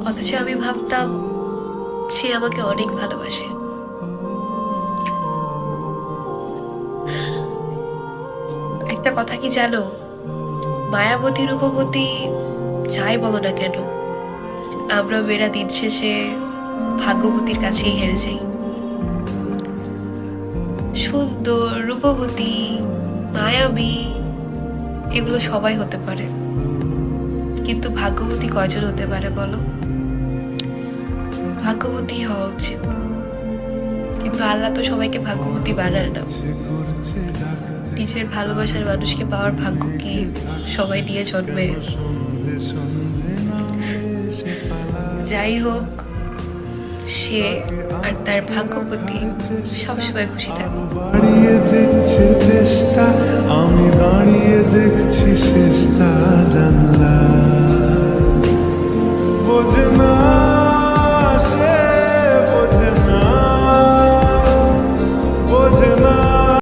অথচ আমি ভাবতাম সে আমাকে অনেক ভালোবাসে। একটা কথা কি জানো, মায়াবতী রূপবতী যাই বলো না কেন, আমরা মেয়েরা দিন শেষে ভাগ্যবতীর কাছেই হেরে যাই। সুন্দর, রূপবতী, মায়াবী এগুলো সবাই হতে পারে, কিন্তু ভাগ্যবতী কয়জন হতে পারে বলো? ভাগ্যবতী হওয়া উচিত, কিন্তু আল্লাহ তো সবাইকে ভাগ্যবতী বানায় না। নিজের ভালোবাসার মানুষকে পাওয়ার ভাগ্য কি সবাই নিয়ে জন্মে? যাই হোক, সে আর তার ভাগ্যবতী সবসময় খুশি থাকুক। বাড়িয়ে দিচ্ছে দেশটা, আমি দাঁড়িয়ে দেখছি শেষটা জানলা বোঝে না